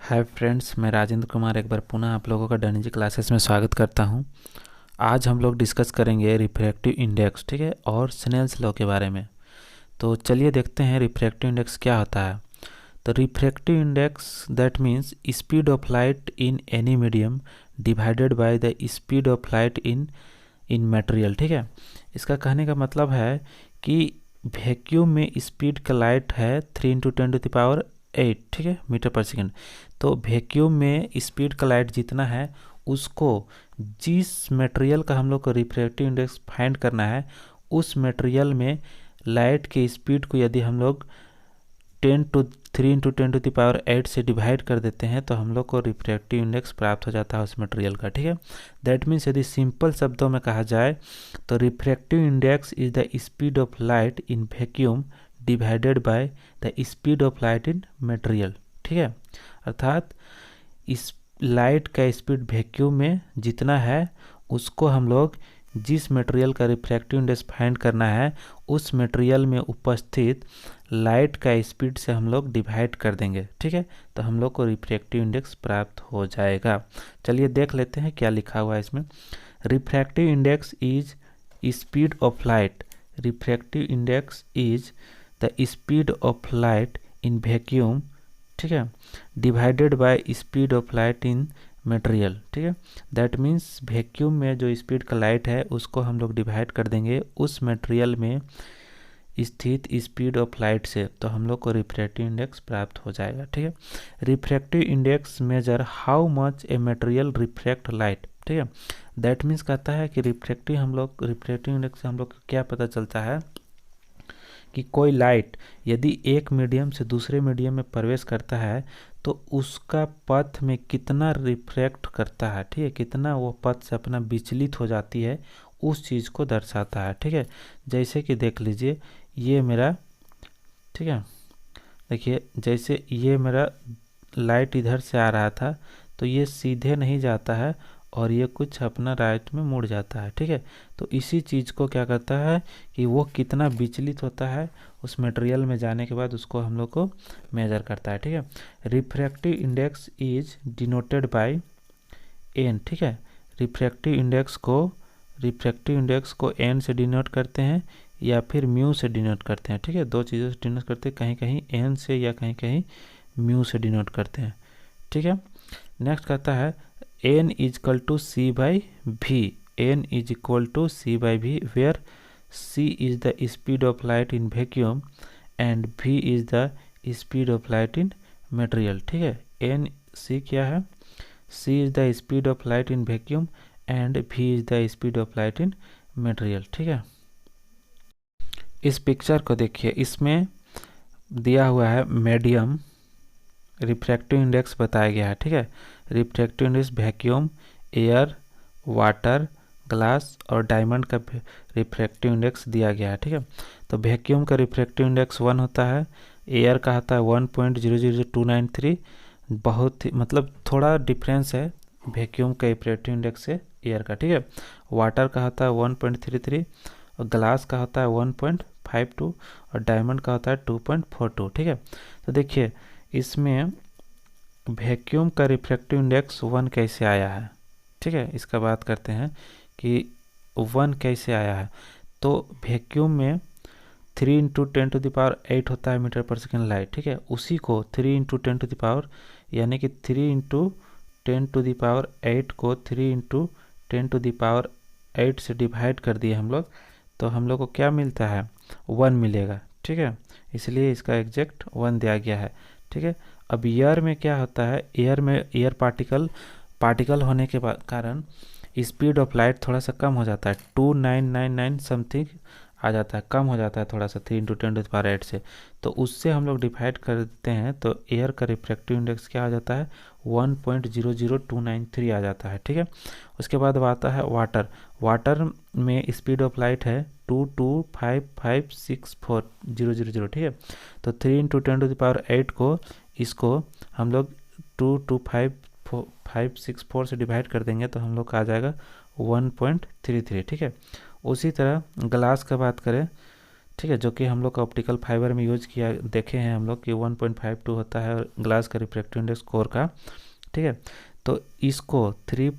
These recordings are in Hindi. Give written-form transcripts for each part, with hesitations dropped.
हाय फ्रेंड्स, मैं राजेंद्र कुमार एक बार पुनः आप लोगों का डनिजी क्लासेस में स्वागत करता हूं। आज हम लोग डिस्कस करेंगे रिफ्रैक्टिव इंडेक्स, ठीक है, और स्नेल्स लॉ के बारे में। तो चलिए देखते हैं रिफ्रैक्टिव इंडेक्स क्या होता है। तो refractive index that means speed of light in any medium divided by the speed of light in material, ठीक है। इसका कहने का मतलब है कि वैक्यूम में स्पीड का लाइट है 3 × 10⁸, ठीक है, मीटर पर सेकेंड। तो वैक्यूम में स्पीड का लाइट जितना है उसको जिस मटेरियल का हम लोग को रिफ्रैक्टिव इंडेक्स फाइंड करना है, उस मटेरियल में लाइट के स्पीड को यदि हम लोग 3 × 10⁸ से डिवाइड कर देते हैं तो हम लोग को रिफ्रैक्टिव इंडेक्स प्राप्त हो जाता है उस मटेरियल का, ठीक है। दैट मीन्स यदि सिंपल शब्दों में कहा जाए तो refractive index is the speed of light in vacuum divided by the speed of light in material, ठीक है। अर्थात इस लाइट का स्पीड वैक्यूम में जितना है उसको हम लोग जिस मटेरियल का रिफ्रैक्टिव इंडेक्स फाइंड करना है उस मटेरियल में उपस्थित लाइट का स्पीड से हम लोग डिवाइड कर देंगे, ठीक है। तो हम लोग को रिफ्रैक्टिव इंडेक्स प्राप्त हो जाएगा। चलिए देख लेते हैं क्या लिखा हुआ है इसमें। Refractive index is speed of light. Refractive index is the speed of light in vacuum, ठीक है, divided by speed of light in material, ठीक है। दैट मीन्स वैक्यूम में जो स्पीड का लाइट है उसको हम लोग डिवाइड कर देंगे उस मटेरियल में स्थित स्पीड ऑफ लाइट से, तो हम लोग को रिफ्रैक्टिव इंडेक्स प्राप्त हो जाएगा, ठीक है। Refractive index major how much a material refract light, ठीक है। दैट मीन्स कहता है कि रिफ्रैक्टिव इंडेक्स से हम लोग को क्या पता चलता है कि कोई लाइट यदि एक मीडियम से दूसरे मीडियम में प्रवेश करता है तो उसका पथ में कितना रिफ्रैक्ट करता है, ठीक है, कितना वो पथ से अपना विचलित हो जाती है, उस चीज़ को दर्शाता है, ठीक है। जैसे कि देख लीजिए ये मेरा, ठीक है, देखिए जैसे ये मेरा लाइट इधर से आ रहा था तो ये सीधे नहीं जाता है और ये कुछ अपना राइट में मुड़ जाता है, ठीक है। तो इसी चीज़ को क्या करता है कि वो कितना विचलित होता है उस मटेरियल में जाने के बाद उसको हम लोग को मेजर करता है, ठीक है। Refractive index is denoted by N, ठीक है। रिफ्रैक्टिव इंडेक्स को एन से डिनोट करते हैं या फिर म्यू से डिनोट करते हैं, ठीक है। दो चीज़ों से डिनोट करते हैं, कहीं कहीं एन से या कहीं कहीं म्यू से डिनोट करते हैं, ठीक है। नेक्स्ट कहता है n is equal to c by v. n is equal to c by v where c is the speed of light in vacuum and v is the speed of light in material, ठीक है। n c क्या है? c is the speed of light in vacuum and v is the speed of light in material, ठीक है। इस पिक्चर को देखिए, इसमें दिया हुआ है मीडियम, रिफ्रैक्टिव इंडेक्स बताया गया है, ठीक है। Refractive index vacuum, air, water, glass और डायमंड का रिफ्रैक्टिव इंडेक्स दिया गया है, ठीक है। तो वैक्यूम का रिफ्रैक्टिव इंडेक्स 1 होता है, एयर का होता है 1.00293, बहुत ही मतलब थोड़ा डिफरेंस है वैक्यूम का रिफ्रैक्टिव इंडेक्स से एयर का, ठीक है। वाटर का होता है 1.33 और ग्लास का होता है 1.52 और डायमंड का होता है 2.42, ठीक है। तो देखिए इसमें वैक्यूम का रिफ्रैक्टिव इंडेक्स 1 कैसे आया है, ठीक है। इसका बात करते हैं कि 1 कैसे आया है। तो वैक्यूम में 3 × 10⁸ होता है मीटर पर सेकेंड लाइट, ठीक है। उसी को 3 × 10⁸ यानी कि 3 × 10⁸ को 3 × 10⁸ से डिवाइड कर दिए हम लोग, तो हम लोग को क्या मिलता है? 1 मिलेगा, ठीक है। इसलिए इसका एग्जैक्ट 1 दिया गया है, ठीक है। अब एयर में क्या होता है? एयर में एयर पार्टिकल होने के कारण स्पीड ऑफ लाइट थोड़ा सा कम हो जाता है, 2999 समथिंग आ जाता है, कम हो जाता है थोड़ा सा 3 × 10⁸ से। तो उससे हम लोग डिवाइड कर देते हैं तो एयर का रिफ्रैक्टिव इंडेक्स क्या आ जाता है? 1.00293 आ जाता है, ठीक है। उसके बाद आता है वाटर में स्पीड ऑफ लाइट है 225564000, ठीक है। तो 3 × 10⁸ को इसको हम लोग 22564 से डिवाइड कर देंगे तो हम लोग का आ जाएगा 1.33, ठीक है। उसी तरह ग्लास का बात करें ठीक है, जो कि हम लोग का ऑप्टिकल फाइबर में यूज किया देखे हैं हम लोग कि 1.52 होता है ग्लास का रिफ्रैक्टिव इंडेक्स कोर का। ठीक है, तो इसको 3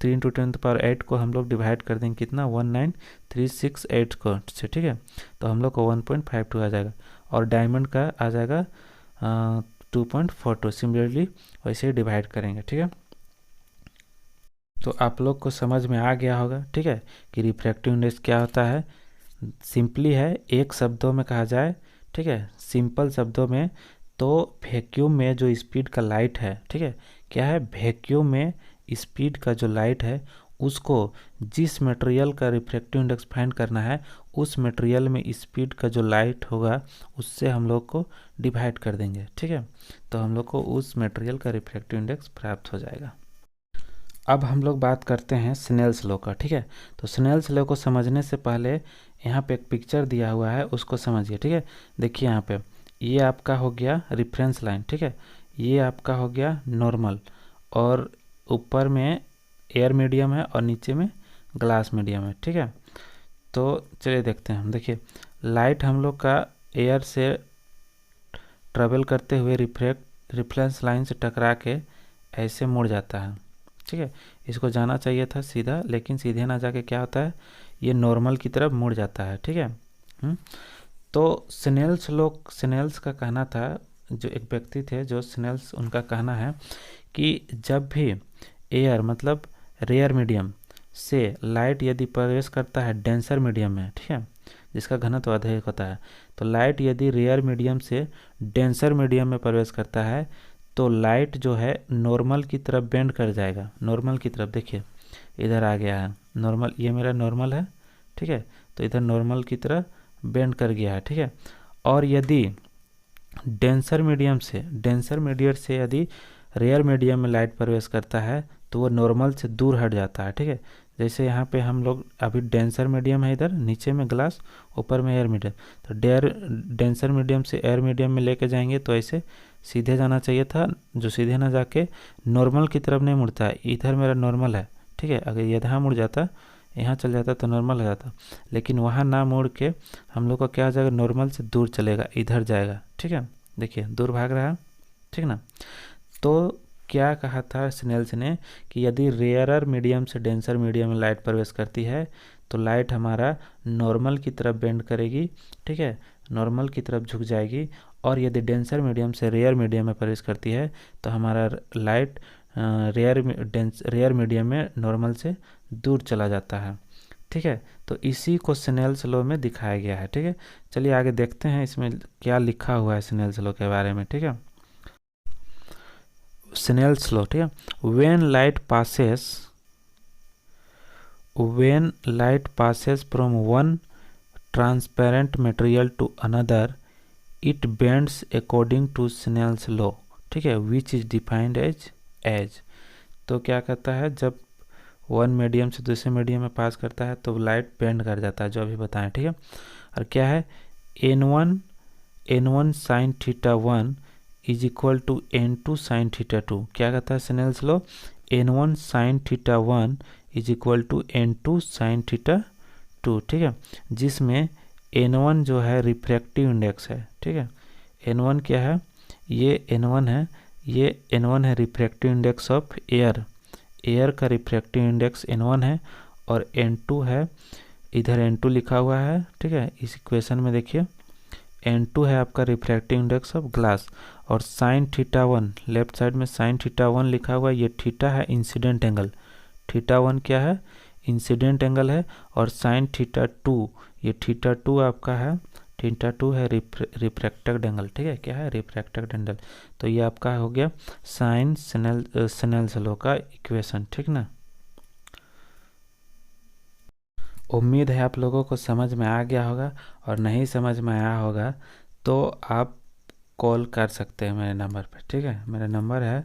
× 10⁸ को हम लोग डिवाइड कर देंगे कितना 19368 को से। ठीक है, तो हम लोग को 1.52 आ जाएगा और डायमंड का आ जाएगा 2.42। सिमिलरली वैसे ही डिवाइड करेंगे। ठीक है, तो आप लोग को समझ में आ गया होगा। ठीक है, कि रिफ्रैक्टिव इंडेक्स क्या होता है। सिंपली है, एक शब्दों में कहा जाए, ठीक है, सिंपल शब्दों में, तो वैक्यूम में जो स्पीड का लाइट है, ठीक है, क्या है, वैक्यूम में स्पीड का जो लाइट है उसको जिस मटेरियल का रिफ्रैक्टिव इंडेक्स फाइंड करना है उस मटेरियल में स्पीड का जो लाइट होगा उससे हम लोग को डिवाइड कर देंगे। ठीक है, तो हम लोग को उस मटेरियल का रिफ्रैक्टिव इंडेक्स प्राप्त हो जाएगा। अब हम लोग बात करते हैं स्नेल्स लॉ का। ठीक है, तो स्नेल्स लॉ को समझने से पहले यहाँ पे एक पिक्चर दिया हुआ है उसको समझिए। ठीक है, देखिए यहाँ पे ये आपका हो गया रेफरेंस लाइन। ठीक है, ये आपका हो गया नॉर्मल, और ऊपर में एयर मीडियम है और नीचे में ग्लास मीडियम है। ठीक है, तो चलिए देखते हैं हम। देखिए लाइट हम लोग का एयर से ट्रेवल करते हुए रेफरेंस लाइन से टकरा के ऐसे मुड़ जाता है। ठीक है, इसको जाना चाहिए था सीधा, लेकिन सीधे ना जाके क्या होता है, ये नॉर्मल की तरफ मुड़ जाता है। ठीक है, तो स्नेल्स का कहना था, जो एक व्यक्ति थे जो स्नेल्स, उनका कहना है कि जब भी एयर मतलब रेयर मीडियम से लाइट यदि प्रवेश करता है डेंसर मीडियम में, ठीक है, जिसका घनत्व अधिक होता है, तो लाइट यदि रेयर मीडियम से डेंसर मीडियम में प्रवेश करता है तो लाइट जो है नॉर्मल की तरफ बेंड कर जाएगा। नॉर्मल की तरफ, देखिए इधर आ गया है नॉर्मल, ये मेरा नॉर्मल है। ठीक है, तो इधर नॉर्मल की तरफ बेंड कर गया है। ठीक है, और यदि डेंसर मीडियम से यदि रेयर मीडियम में लाइट प्रवेश करता है तो वो नॉर्मल से दूर हट जाता है। ठीक है, जैसे यहाँ पे हम लोग अभी डेंसर मीडियम है, इधर नीचे में ग्लास, ऊपर में एयर मीडियम, तो डेंसर मीडियम से एयर मीडियम में लेके जाएंगे तो ऐसे सीधे जाना चाहिए था, जो सीधे ना जाके नॉर्मल की तरफ नहीं मुड़ता है। इधर मेरा नॉर्मल है। ठीक है, अगर यहाँ मुड़ जाता, यहाँ चल जाता तो नॉर्मल हो जाता, लेकिन वहाँ ना मुड़ के हम लोग का क्या हो जाएगा, नॉर्मल से दूर चलेगा, इधर जाएगा। ठीक है, देखिए दूर भाग रहा है। ठीक ना, तो क्या कहा था स्नेल्स ने कि यदि रेयरर मीडियम से डेंसर मीडियम में लाइट प्रवेश करती है तो लाइट हमारा नॉर्मल की तरफ बेंड करेगी। ठीक है, नॉर्मल की तरफ झुक जाएगी, और यदि डेंसर मीडियम से रेयर मीडियम में प्रवेश करती है तो हमारा लाइट रेयर मीडियम में नॉर्मल से दूर चला जाता है। ठीक है, तो इसी को स्नेल्स लॉ में दिखाया गया है। ठीक है, चलिए आगे देखते हैं इसमें क्या लिखा हुआ है स्नेल्स लॉ के बारे में। ठीक है, स्नेल्स लॉ, ठीक है, when light passes from one transparent material to another it bends according to Snell's law. ठीक है, विच इज डिफाइंड एज तो क्या कहता है, जब वन मीडियम से दूसरे मीडियम में पास करता है तो लाइट बेंड कर जाता है, जो अभी बताएं। ठीक है, और क्या है, n1 sine theta 1 is equal to n2 sine theta 2। क्या कहता है Snell's law, n1 sine theta 1 is equal to n2 sine theta 2। ठीक है, जिसमें n1 जो है रिफ्रैक्टिव इंडेक्स है। ठीक है, n1 क्या है, ये n1 है, ये n1 है रिफ्रैक्टिव इंडेक्स ऑफ एयर का रिफ्रैक्टिव इंडेक्स n1 है, और n2 है, इधर n2 लिखा हुआ है। ठीक है, इस इक्वेशन में देखिए n2 है आपका रिफ्रैक्टिव इंडेक्स ऑफ ग्लास, और साइन थीटा 1 लेफ्ट साइड में साइन थीटा 1 लिखा हुआ है, ये थीटा है इंसिडेंट एंगल। थीटा 1 क्या है, इंसिडेंट एंगल है, और साइन थीटा 2, ये थीटा 2 आपका है, थीटा 2 है रिफ्रैक्टेड एंगल। ठीक है, क्या है, रिफ्रैक्टेड एंगल। तो ये आपका हो गया साइन स्नेल्स लॉ का इक्वेशन। ठीक ना, उम्मीद है आप लोगों को समझ में आ गया होगा, और नहीं समझ में आया होगा तो आप कॉल कर सकते हैं मेरे नंबर पर। ठीक है, मेरा नंबर है